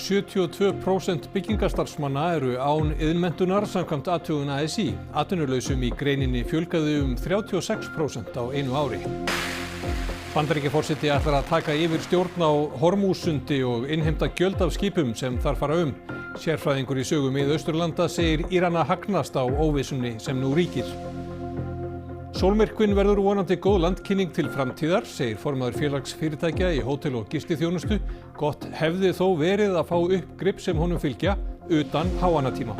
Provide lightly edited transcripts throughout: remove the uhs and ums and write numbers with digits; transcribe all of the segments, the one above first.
72% byggingarstarfsmanna eru án iðnmenntunar samkvæmt athugun ASÍ. Atvinnulausum í greininni fjölgaði 36% á einu ári. Bandaríkjaforseti ætlar að taka yfir stjórn á Hormússundi og innheimta gjöld af skipum sem þar fara Sérfræðingur í sögu Mið-Austurlanda segir Írana hagnast á óvissunni sem nú ríkir. Sólmyrkvinn verður vonandi góð landkynning til framtíðar, segir formaður félags fyrirtækja í hótel- og gistiþjónustu. Gott hefði þó verið að fá uppgrip sem honum fylgja utan háannatíma.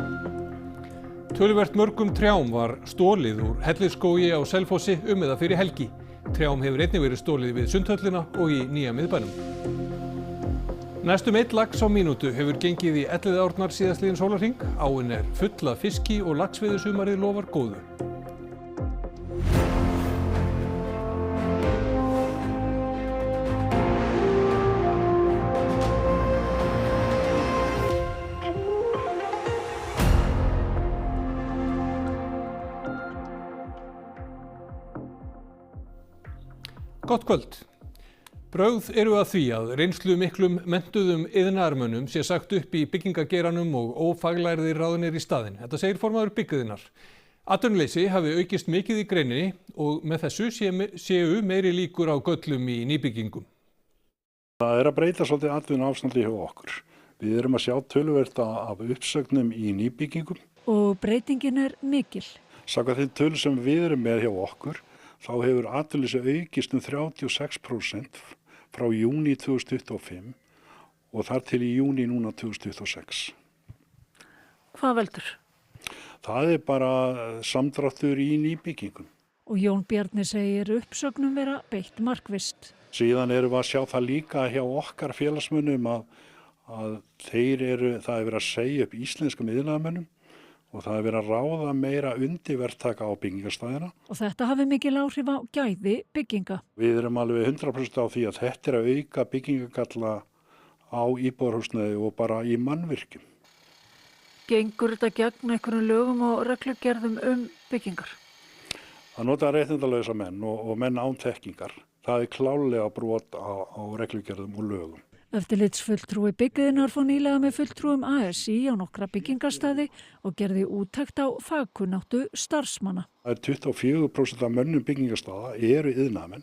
Töluvert mörgum trjám var stolið úr Hellisskógi á Selfossi eða fyrir helgi. Trjám hefur einnig verið stolið við Sundhöllina og í nýja miðbænum. Næstum 1 lax á mínútu hefur gengið í Elliðaárnar síðastliðinn sólarhring. Áin er full af fiski og laxveiðisumarið lofar góðu. Gott kvöld. Brögð eru að því að reynslu miklum menntuðum iðnaðarmönnum sé sagt upp í byggingageiranum og ófaglærðir ráðnir í staðinn. Þetta segir formaður byggiðinnar. Atvinnuleysi hafi aukist mikið í greininni og með þessu séu meiri líkur á göllum í nýbyggingum. Það að breyta svolítið atvinnuástandi hjá okkur. Við erum að sjá töluvert af uppsögnum í nýbyggingum. Og breytingin mikil. Samkvæmt þeim tölum sem við erum með hjá okkur, þá hefur atvinnuleysi aukist 36% frá júní 2025 og þar til í júní núna 2026. Hvað veldur? Það bara samdráttur í nýbyggingum. Og Jón Bjarni segir uppsögnum vera beitt markvisst. Síðan erum við að sjá það líka hjá okkar félagsmönnum að það er verið að segja upp íslenskum iðnaðarmönnum og það er verið að ráða meira undirverktaka á byggingarstæðina. Og þetta hafi mikil áhrif á gæði bygginga. Við erum alveg 100% á því að þetta er að auka byggingagalla á íbúðarhúsnæði og bara í mannvirkjum. Gengur þetta gegn einhverjum lögum og reglugerðum byggingar? Að nota réttindalausa menn og menn án þekkingar, það er klárlega brot á reglugerðum og lögum. Eftirlitsfulltrúi byggiðinnar fór nýlega með fulltrúum ASÍ á nokkra byggingarstaði og gerði úttekt á fagkunnáttu starfsmanna. Það er 24% af mönnum byggingarstaða eru iðnaðarmenn.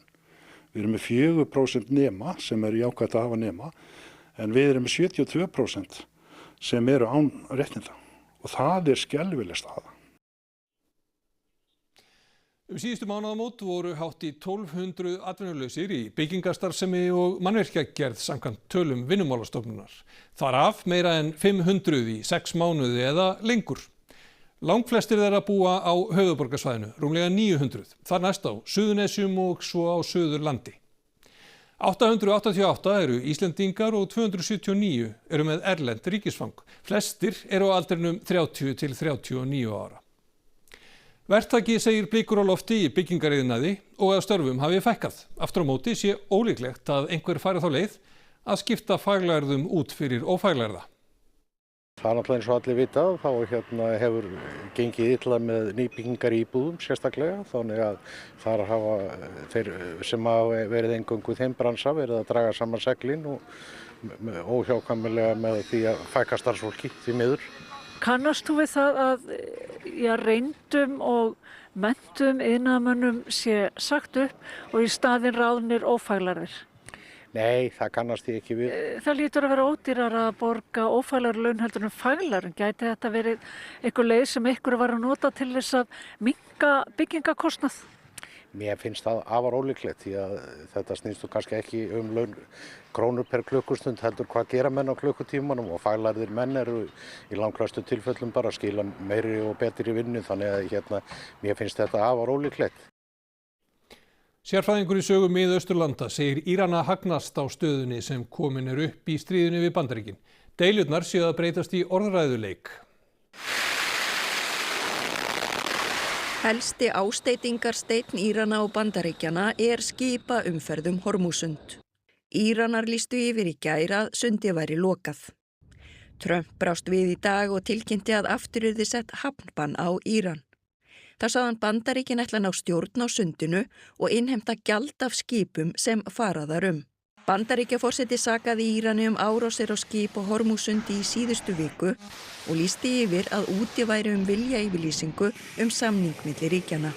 Við erum með 4% nema sem eru jákvætt að hafa nema, en við erum með 72% sem eru án réttinda og það er skelfileg staða. Síðustu mánaðamót voru hátt í 1200 atvinnulausir í byggingarstarfsemi og mannvirkjagerð samkvæmt tölum Vinnumálastofnunar. Þar af meira en 500 í 6 mánuði eða lengur. Langflestir þeirra búa á höfuðborgarsvæðinu, rúmlega 900. Þar næst á Suðurnesjum og svo á Suðurlandi. 888 eru Íslendingar og 279 eru með erlend ríkisfang. Flestir eru á aldrinum 30 til 39 ára. Verktaki segir blikur á lofti í byggingariðnaði og að störfum hafi fækkað. Aftur á móti sé ólíklegt að einhver fari þá leið að skipta faglærðum út fyrir ófaglærða. Það er náttúrulega eins og allir vita, þá hefur gengið illa með nýbyggingar í íbúðum sérstaklega, þannig að þar hafa þeir sem hafa verið eingöngu í þeim bransa verið að draga saman seglin og óhjákvæmilega með því að fækka starfsfólki því miður. Kannast þú við það að reyndum og menntum iðnaðarmönnum sé sagt upp og í staðinn ráðnir ófaglærðir? Nei, það kannast ég ekki við. Það lítur að vera ódýrara að borga ófaglærð laun heldur en faglærðum. Gæti þetta verið einhver leið sem ykkur var að nota til þess að minnka byggingakostnað? Mér finnst það afar ólíklegt því að þetta snýst kannski ekki laun krónur per klukkustund heldur hvað gera menn á klukkutímanum og faglærðir menn eru í langflestum tilfellum bara að skila meiri og betri vinnu þannig að mér finnst þetta afar ólíklegt. Sérfræðingur í sögu Mið-Austurlanda segir Írana hagnast á stöðunni sem komin upp í stríðinu við Bandaríkin. Deilurnar séu að breytast í orðræðuleik. Helsti ásteytingarsteinn Írana og Bandaríkjanna skipa umferð Hormússund. Íranar lýstu yfir í gær að sundi væri lokað. Trump brást við í dag og tilkynnti að aftur yrði sett hafnbann á Íran. Það sagði Bandaríkin ætla ná stjórn á sundinu og innheimta gjald af skipum sem fara þar Bandaríkjaforseti sakaði Írani árásir á skip á Hormúsundi í síðustu viku og lýsti yfir að úti væri viljayfirlýsingu samning milli ríkjanna.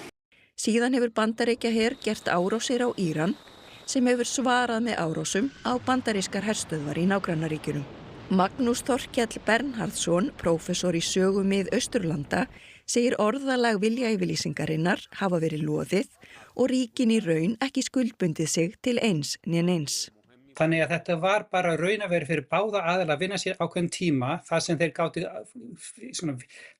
Síðan hefur Bandaríkjaher gert árásir á Íran sem hefur svarað með árásum á bandarískar herstöðvar í nágrannaríkjunum. Magnús Þorkell Bernhardsson, prófessor í sögu Mið-Austurlanda, segir orðalag viljayfirlýsingarinnar hafa verið loðið og ríkin í raun ekki skuldbundið sig til eins né neins. Þannig að þetta var bara raun að vera fyrir báða aðila að vinna sér ákveðin tíma þar sem þeir gátu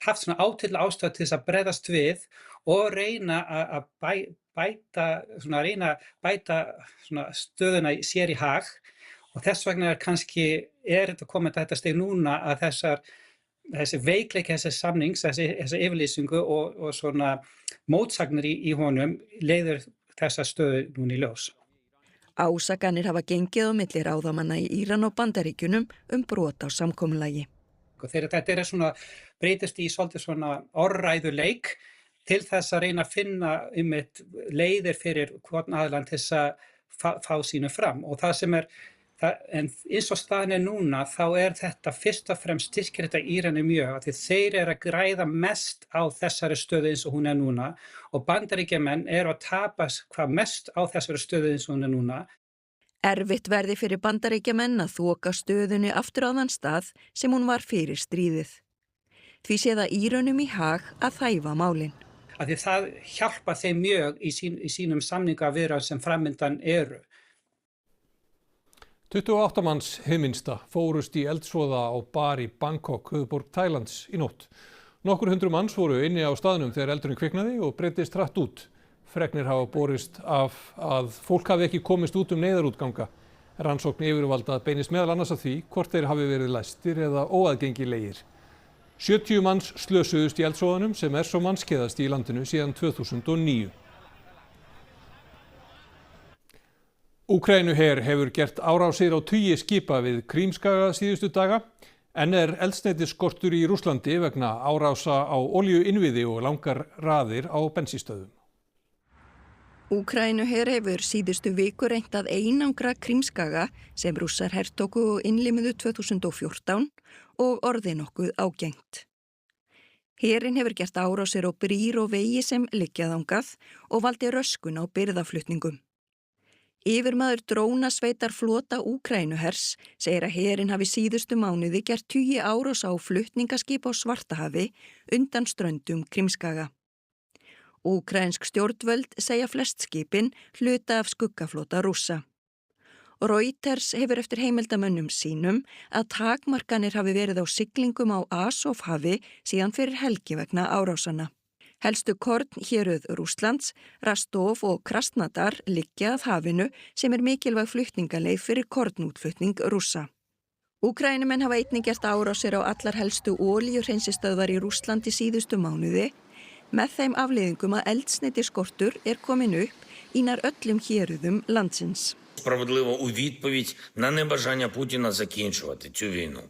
haft átylla ástæðu til þess að bregðast við og reyna að bæta stöðuna sér í hag og þess vegna þetta komið þetta stig núna að þessi veikleiki þessa samnings, þessi yfirlýsingu og svona mótsagnir í honum leiðir þessa stöðu núna í ljós. Ásakanir hafa gengið á milli ráðamanna í Íran og Bandaríkjunum brot á samkomulagi. Þegar þetta breytist í svolítið svona orðræðuleik til þess að reyna að finna leiðir fyrir hvorn aðilann til þess að fá sínu fram og það sem en eins og staðan núna þá þetta fyrst og fremst styrkir þetta Írani mjög af því þeir að græða mest á þessari stöðu eins og hún núna og Bandaríkjamenn að tapa hvað mest á þessari stöðu eins og hún núna. Erfitt verði fyrir Bandaríkjamenn að þoka stöðunni aftur á þann stað sem hún var fyrir stríðið. Því sé það Írönum í hag að þæfa málin. Af því það hjálpa þeim mjög í sínum samningaviðræðum sem framundan eru. 28 manns hið minnsta fórust í eldsvoða á bar í Bangkok, höfuðborg Tælands, í nótt. Nokkur hundruð manns voru inni á staðnum þegar eldurinn kviknaði og breiddist hratt út. Fregnir hafa borist af að fólk hafi ekki komist út neyðarútganga. Rannsókn yfirvalda beinist meðal annars að því hvort þeir hafi verið læstir eða óaðgengilegir. 70 manns slösuðust í eldsvoðanum sem svo mannskæðast í landinu síðan 2009. Úkraínuher hefur gert árásir á tugi skipa við Krímskaga síðustu daga. Enn eldsneytisskortur í Rússlandi vegna árása á olíuinnviði og langar raðir á bensínstöðvum. Úkraínuher hefur síðustu viku reynt að einangra Krímskaga sem Rússar hertóku og innlimuðu 2014 og orðið nokkuð ágengt. Herinn hefur gert árásir á brýr og vegi sem liggja þangað og valdi röskun á birgðaflutningum. Yfirmaður drónasveitar flota Úkraínuhers segir að herinn hafi síðustu mánuði gert tugi árás á flutningaskip á Svartahafi undan ströndum Krímskaga. Úkraínsk stjórnvöld segja flest skipin hluta af skuggaflota Rússa. Reuters hefur eftir heimildamönnum sínum að takmarkanir hafi verið á siglingum á Azovhafi síðan fyrir helgi vegna árásanna. Helstu kornhéruð Rússlands, Rostov og Krasnodar liggja að hafinu sem mikilvæg flutningaleið fyrir kornútflutning Rússa. Úkraínumenn hafa einnig gert árásir á allar helstu olíuhreinsistöðvar í Rússlandi síðustu mánuði með þeim afleiðingum að eldsneytisskortur komin upp í nær öllum héruðum landsins. Справедливо у відповідь на небажання Путіна закінчувати цю війну.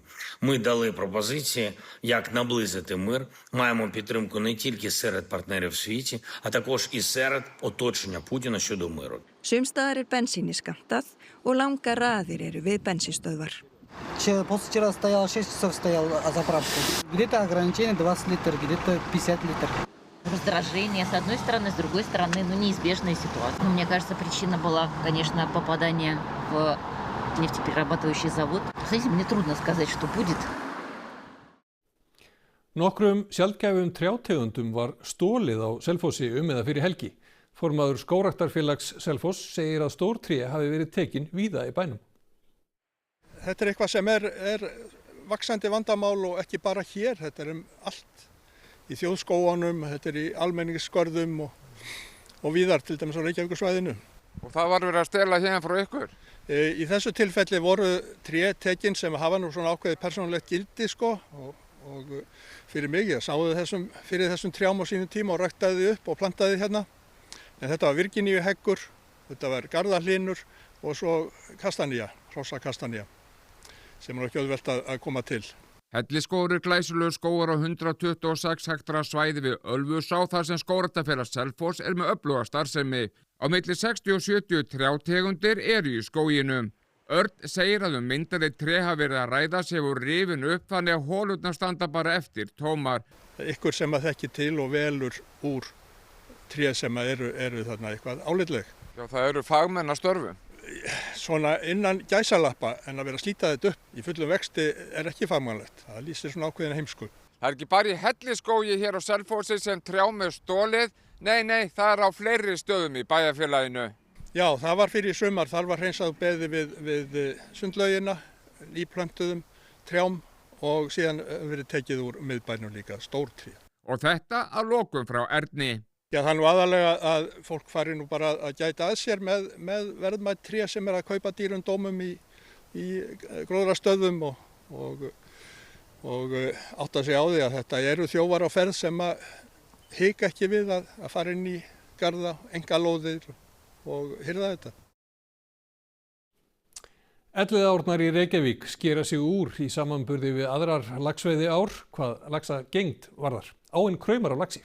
Ми дали пропозиції, як наблизити мир. Маємо підтримку не тільки серед партнерів в світі, а також і серед оточення Путіна щодо миру. Sums staðar bensíni skammtað og langar raðir við bensínstöðvar. Позавчера стоял 6 часов стоял заправку. Где-то ограничение 20 литров, где-то 50 литров. Раздражение с одной стороны, с другой стороны, неизбежная ситуация. Мне кажется, причина была, конечно, попадание в нефтеперерабатывающий завод. С этим мне трудно сказать, что будет. Nokkrum sjaldgæfum trjátegundum var stolið á Selfossi eða fyrir helgi. Formaður skógræktarfélags Selfoss segir að stór tré hafi verið tekin víða í bænum. Þetta eitthvað sem vaxandi vandamál og ekki bara hér, þetta allt. Í þjóðskógunum, þetta í almenningsskörðum og víðar, til dæmis á Reykjavíkursvæðinu. Og það var verið að stela hérna frá ykkur? Í þessu tilfelli voru tré tekin sem hafa nú svona ákveðið persónulegt gildi og fyrir mig, ég sáði fyrir þessum trjám á sínum tíma og ræktaði upp og plantaði hérna. En þetta var Virginíuheggur, þetta var garðahlinur og svo kastanía, hrossakastanía, sem ekki auðvelt að koma til. Hellisskógur glæsilegur skógur á 126 hektara svæði við Ölfusá þar sem skógræktarfélag Selfoss með öfluga starfsemi. Á milli 60 og 70 trjátegundir í skóginum. Örn segir að myndarleg tré hafi verið að ræða sig úr rifin upp þannig að holurnar standa bara eftir tómar. Ykkur sem að þekki til og velur úr tré sem eru þarna eitthvað álitleg. Já, það eru fagmenn að störfum. Svona innan gæsalappa en að vera að slíta þetta upp í fullum vexti ekki fagmannlegt. Það lýsir svona ákveðina heimsku. Það er ekki bara í Hellisskógi hér á Selfossi sem trjám er stolið. Nei, það er á fleiri stöðum í bæjarfélaginu. Já, það var fyrir sumar. Þar var hreinsað beði við sundlaugina, nýplöntuðum trjám og síðan verið tekið úr miðbænum líka stór tré. Og þetta að lokum frá Erni. Já, það er nú aðalega að fólk fari nú bara að gæta að sér með verðmætt tré sem að kaupa dýrum dómum í gróðrastöðvum og átta sig á því að þetta eru þjófar á ferð sem að hika ekki við að fara inn í garða, engalóðir og hirða þetta. Elliðaárnar í Reykjavík skera sig úr í samanburði við aðrar laxveiði ár hvað laxagengd varðar. Áin kraumar á laxi.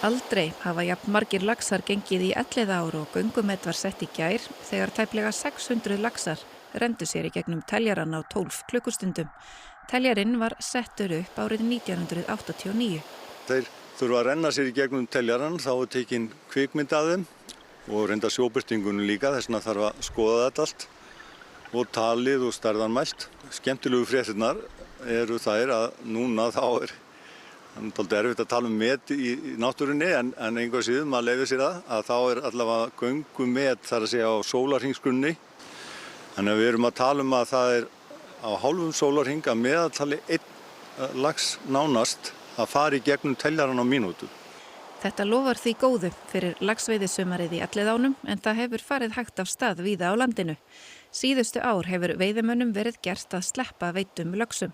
Aldrei hafa jafn margir laxar gengið í Elliðaár og göngumett var sett í gær þegar tæplega 600 laxar renndu sér í gegnum teljarann á 12 klukkustundum. Teljarinn var settur upp árið 1989. Þeir þurfa að renna sér í gegnum teljarann, þá er tekin kvikmynd af þeim og reynda sjóbirtingunum líka, þess vegna þarf að skoða þetta allt og talið og stærðanmælt. Skemmtilegu fréttirnar eru þær að núna þá er dálítið erfitt að tala met í náttúrunni en einhver síðan maður leyfir sér að þá er allavega göngumet þar að segja á sólarhringsgrunni. Þannig að við erum að tala að það er á hálfum sólarhring að meðaltali einn lax nánast að fara í gegnum teljarann á mínútu. Þetta lofar því góðu fyrir laxveiðisumarið í Elliðánum en það hefur farið hægt af stað víða á landinu. Síðustu ár hefur veiðimönnum verið gert að sleppa veiddum laxum.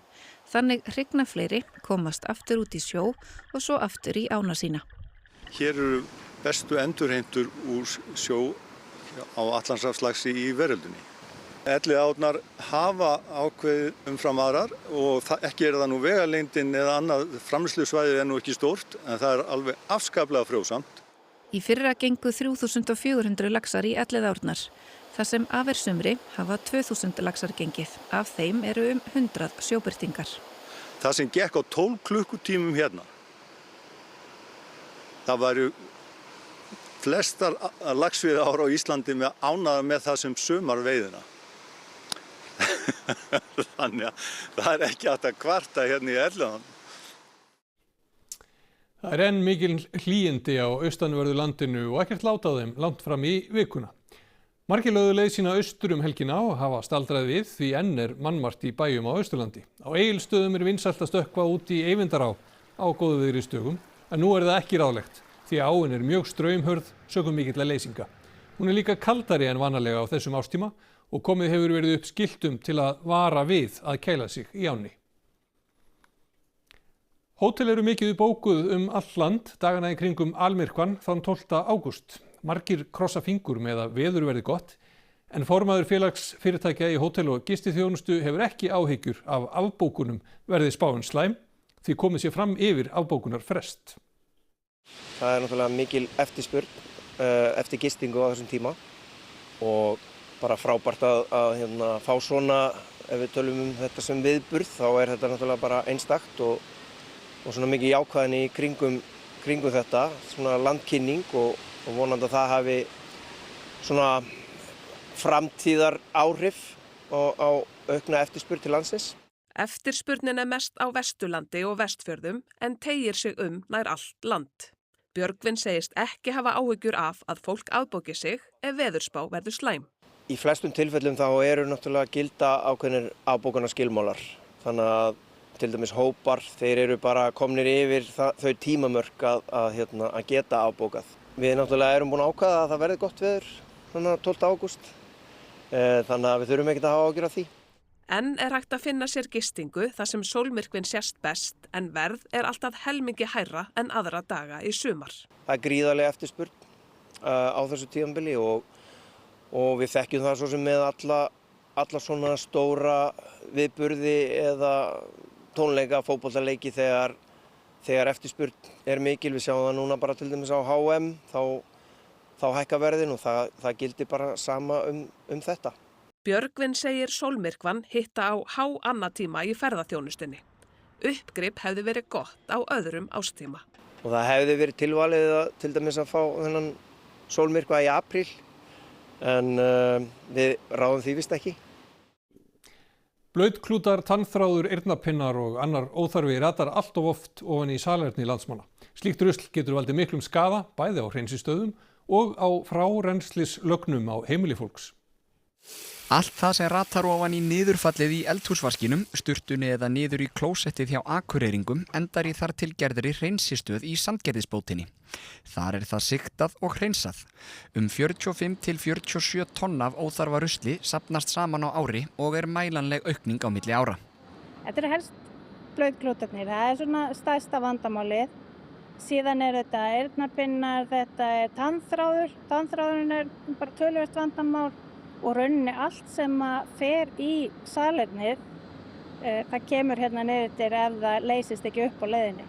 Þannig hrygna fleiri, komast aftur út í sjó og svo aftur í ána sína. Hér eru bestu endurheimtur úr sjó á Atlantshafslaxi í veröldinni. Elliðaárnar hafa ákveðið umfram aðrar og ekki er það nú vegalengdin eða annað framleiðslusvæðið nú ekki stórt en það er alveg afskaplega frjósamt. Í fyrra gengu 3400 laxar í Elliðaárnar. Það sem af er sumri hafa 2000 laxar gengið. Af þeim eru 100 sjóbirtingar. Það sem gekk á 12 klukkutímum hérna, það væru flestar laxveiðiár á Íslandi ánægðar með það sem sumar veiðina. Þannig að það er ekki hægt að kvarta hérna í Elliðaánum. Það er enn mikil hlýindi á austanverðu landinu og ekkert lát á þeim langt fram í vikuna. Margir lögðu leið sína austur helgina og hafa staldrað við því enn er mannmargt í bæjum á Austurlandi. Á Egilsstöðum er vinsælt að stökkva út í Eyvindará á góðviðrisdögum en nú er það ekki ráðlegt því að áin er mjög straumhörð sökum mikilla leysinga. Hún er líka kaldari en vanalega á þessum árstíma og komið hefur verið upp skiltum til að vara við að kæla sig í ánni. Hótel eru mikið bókuð all land dagana í kringum almyrkvann þann 12. ágúst. Margir krossa fingur með að veður verði gott en formaður félagsfyrirtækja í hótel- og gistiþjónustu hefur ekki áhyggjur af afbókunum verði spáin slæm því komið sér fram yfir afbókunar frest. Það er náttúrulega mikil eftirspurn eftir gistingu á þessum tíma og bara frábært að fá svona, ef við tölum þetta sem viðburð, þá er þetta náttúrulega bara einstakt og svona mikið jákvæðni í kringum þetta, svona landkynning og vonandi að það hafi svona framtíðar áhrif á aukna eftirspurn til landsins. Eftirspurnin er mest á Vesturlandi og Vestfjörðum en teygir sig nær allt land. Björgvin segist ekki hafa áhyggjur af að fólk afbóki sig ef veðurspá verður slæm. Í flestum tilfellum þá eru náttúrulega gilda ákveðnir afbókunarskilmálar. Þannig að til dæmis hópar, þeir eru bara komnir yfir þau tímamörk að geta afbókað. Við náttúrulega erum búin að ákveða að það verði gott veður 12. ágúst. Þannig að við þurfum ekkert að hafa áhyggjur af því. Enn er hægt að finna sér gistingu þar sem sólmyrkvinn sést best en verð er alltaf helmingi hærra en aðra daga í sumar. Það er gríðarlega eftirspurn á þessu tímabili og við þekkjum það svo sem með alla svona stóra viðburði eða tónleika, fótboltaleiki þegar eftirspurn er mikil. Við sjáum það núna bara til dæmis á HM, þá þá hækka verðin og það gildir bara sama þetta. Björgvin segir sólmyrkvann hitta á háannatíma í ferðaþjónustunni. Uppgrip hefði verið gott á öðrum árstíma. Og það hefði verið tilvalið til dæmis að fá þennan sólmyrkva í apríl, en við ráðum því vist ekki. Blautklútar, tannþráður, eyrnapinnar og annar óþarfi ratar allt of oft ofan í salerni landsmanna. Slíkt rusl getur valdið miklum skaða, bæði á hreinsistöðum og á frárenslislögnum á heimili fólks. Allt það sem ratar ofan í niðurfallið í eldhúsvaskinum, sturtunni eða niður í klósettið hjá Akureyringum endar í þar til gerðri hreinsistöð í Sandgerðisbótinni. Þar það sigtað og hreinsað. 45 til 47 tonn af óþarfa rusli safnast saman á ári og mælanleg aukning á milli ára. Þetta helst blautklútarnir, það svona stærsta vandamálið. Síðan þetta eyrnapinnar, þetta tannþráður. Tannþráðurinn bara töluvert vandamál. Og rauninni allt sem fer í salernið, það kemur hérna niður til ef það leysist ekki upp á leiðinni.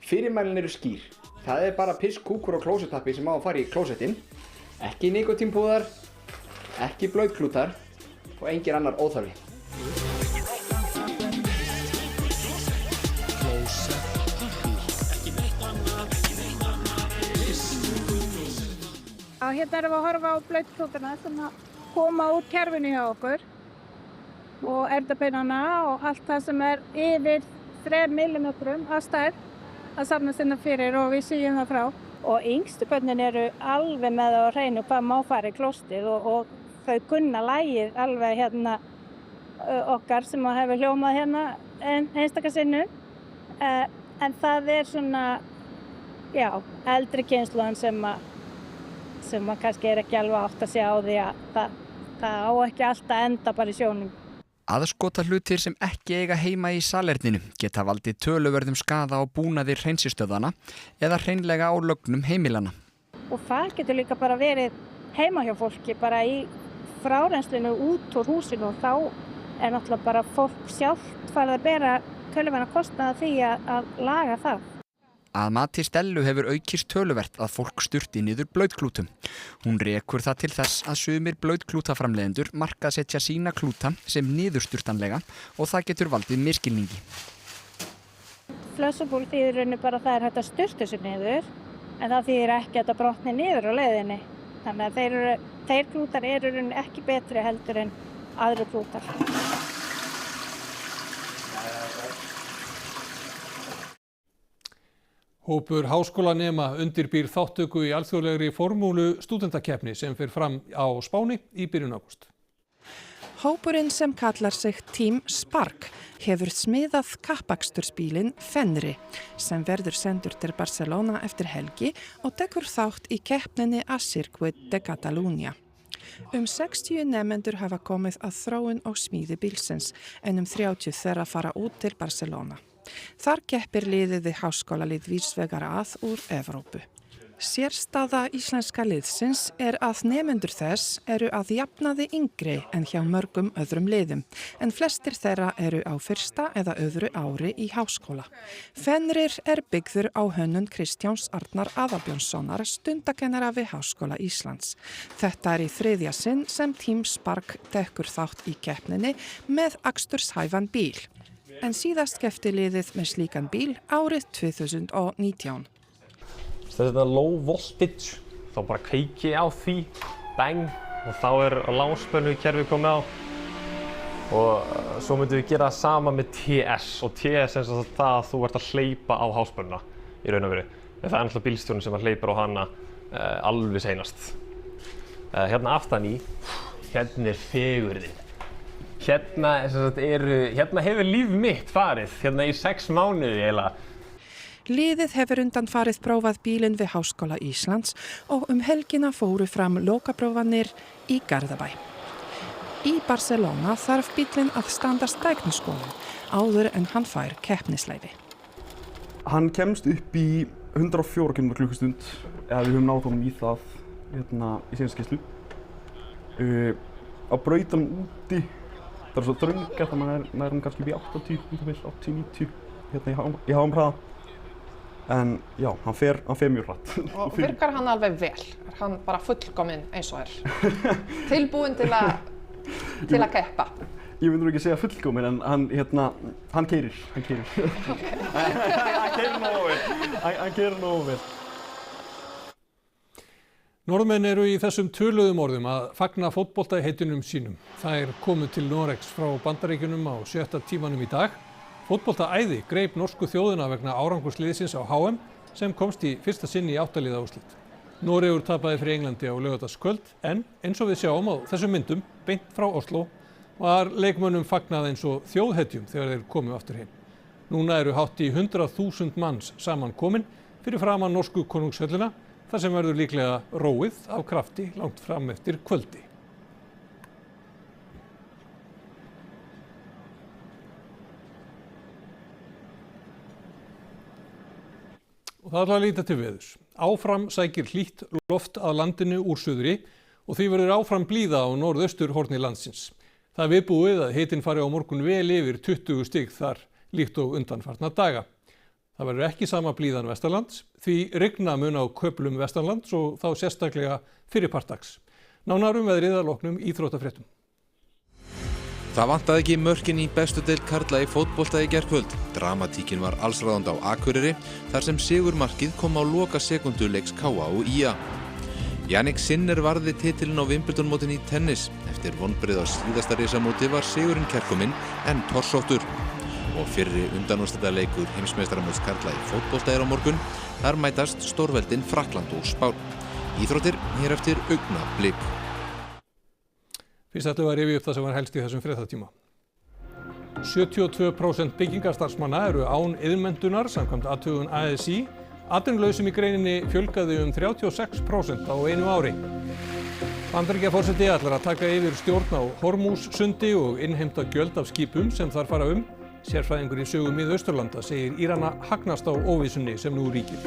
Fyrirmælin eru skýr. Það bara piss, kúkur og klósettappi sem á að fara í klósettin. Ekki nikótínpúðar, ekki blautklútar og engin annar óþarfi. Hérna erum við að horfa á blautklútarna sem koma úr kerfinu hjá okkur og erfðapinnana og allt það sem yfir 3 mm að stærð að safnast innan fyrir og við sýjum það frá. Og yngstu börnin eru alveg með á hreinu hvað má fara í klóstið og þau kunna lagið alveg hérna okkar sem hefur hljómað hérna einstaka sinnum. En það svona, eldri kynslóðin sem kannski ekki alveg átt að segja á því að það á ekki alltaf enda bara í sjónum. Aðskota hlutir sem ekki eiga heima í salerninu geta valdið töluverðum skaða á búnaði hreinsistöðvana eða hreinlega á lögnum heimilana. Og það getur líka bara verið heima hjá fólki, bara í frárennslinu út úr húsinu og þá náttúrulega bara fólk sjálft farið að bera töluverðan kostnað því að laga það. Að mati Stellu hefur aukist töluvert að fólk sturti niður blautklútum. Hún rekur það til þess að sumir blautklútaframleiðendur markaðsetja sína klúta sem niðursturtanlega og það getur valdið misskilningi. Flushable þýðir rauninni bara það hægt að sturta þessu niður en það þýðir ekki að það brotni niður á leiðinni. Þannig að þeir klútar eru rauninni ekki betri heldur en aðri klútar. Hópur háskólanema undirbýr þátttöku í alþjóðlegri formúlu stúdentakeppni sem fer fram á Spáni í byrjun ágúst. Hópurinn sem kallar sig Team Spark hefur smiðað kappakstursbílinn Fenri sem verður sendur til Barcelona eftir helgi og tekur þátt í keppninni A Circuit de Catalunya. 60 nemendur hafa komið að þróun og smíði bílsins en 30 þeirra fara út til Barcelona. Þar keppir liðið við háskólalið víðsvegar úr Evrópu. Sérstaða íslenska liðsins að nemendur þess eru að jafnaði yngri en hjá mörgum öðrum liðum, en flestir þeirra eru á fyrsta eða öðru ári í háskóla. Fenrir byggður á hönnun Kristjáns Arnar Aðalbjörnssonar, stundakennara við Háskóla Íslands. Þetta í 3. sinn sem Team Spark tekur þátt í keppninni með aksturshæfan bíl. En síðast keppti liðið með slíkan bíl árið 2019. Þetta low voltage, þá bara kveiki á því, bang, og þá lágspennu kerfi komið á. Og svo myndum við gera það sama með TS, og TS það að þú ert að hleypa á háspennuna í raun og veru. Það náttúrulega bílstjórinn sem hleypur á hana alveg seinast. Hérna aftan í, hérna fegurðin. Hérna hefur líf mitt farið, hérna í 6 mánuði eiginlega. Liðið hefur undanfarið prófað bílinn við Háskóla Íslands og helgina fóru fram lokaprófanir í Garðabæ. Í Barcelona þarf bílinn að standast tækniskoðun áður en hann fær keppnisleyfi. Hann kemst upp í 104 km/klukkustund ef við höfum náð honum í það í seinni skýrslu. Á brautunum úti það svo þröngt að maður kannski upp í 80, 90 í háum hraða. En já, hann fer mjög hratt. Og virkar hann alveg vel? Hann bara fullkominn eins og Tilbúinn til að keppa? Ég myndi ekki segja fullkominn, en hann keyrir. Hann keyrir nógu vel. Norðmenn eru í þessum töluðum orðum að fagna fótboltaheitunum sínum. Þær komu til Noregs frá Bandaríkjunum á 7. tímanum í dag. Fótboltaæði greip norsku þjóðina vegna árangursliðsins á HM sem komst í fyrsta sinn í 8 liða úrslit. Noregur tapaði fyrir Englandi á laugardagskvöld en eins og við sjáum á þessum myndum beint frá Oslo var leikmönnum fagnað eins og þjóðhetjum þegar þeir komu aftur heim. Núna eru hátt í 100.000 manns saman komin fyrir framan norsku konungshöllina þar sem verður líklega róið af krafti langt fram eftir kvöldi. Og það ætla að líta til veðurs. Áfram sækir hlýtt loft að landinu úr suðri og því verður áfram blíða á norðausturhorni landsins. Það er viðbúið að hitinn fari á morgun vel yfir 20 stig þar líkt og undanfarna daga. Það verður ekki sama blíðan vestanlands, því rigna mun á köflum vestanlands og þá sérstaklega fyrir partdags. Nánar veðrið að loknum íþróttafréttum. Það vantaði ekki mörkin í bestu deild karla í fótbolta í gærkvöld. Dramatíkin var allsráðandi á Akureyri þar sem sigurmarkið kom á loka sekundu leiks KA og IA. Jannik Sinner varði titilinn á Wimbledon-mótinu í tennis. Eftir vonbrigði á síðasta risamóti var sigurinn kærkominn en torsóttur. Og fyrri undanúrslitaleikur heimsmeistaramóts karla í fótbolta á morgun. Þar mætast stórveldin Frakkland og Spán. Íþróttir hér eftir augnablik. Fyrst ætlum við að rifja upp það sem var helst í þessum fréttatíma. 72% byggingarstarfsmanna eru án iðnmenntunar samkvæmt athugun ASÍ. Atvinnulausum í greininni fjölgaði 36% á einu ári. Bandaríkjaforseti ætlar að taka yfir stjórn á Hormússundi og innheimta gjöld af skipum sem þar fara Sérfræðingur í sögu Mið-Austurlanda segir Írana hagnast á óvissunni sem nú ríkir.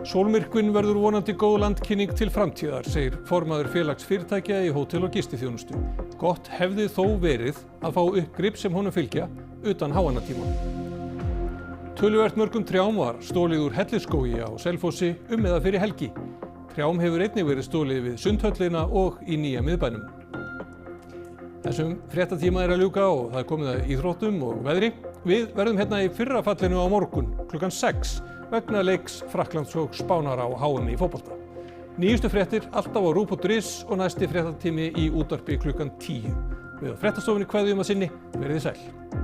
Sólmyrkvinn verður vonandi góð landkynning til framtíðar, segir formaður félags fyrirtækja í hótel- og gistiþjónustu. Gott hefði þó verið að fá uppgrip sem honum fylgja utan háannatíma. Töluvert mörgum trjám var stolið úr Hellisskógi á Selfossi eða fyrir helgi. Trjám hefur einnig verið stolið við Sundhöllina og í nýja miðbænum. Þessum fréttatíma að ljúka og það er komið að íþróttum og veðri. Við verðum hérna í fyrra fallinu á morgun klukkan 6 vegna leiks Frakklands og Spánar á HM í fótbolta. Nýjustu fréttir alltaf á RÚV.is og næsti fréttatími í útvarpi klukkan 10. Við á fréttastofunni kveðjum að sinni, verið þið sæl.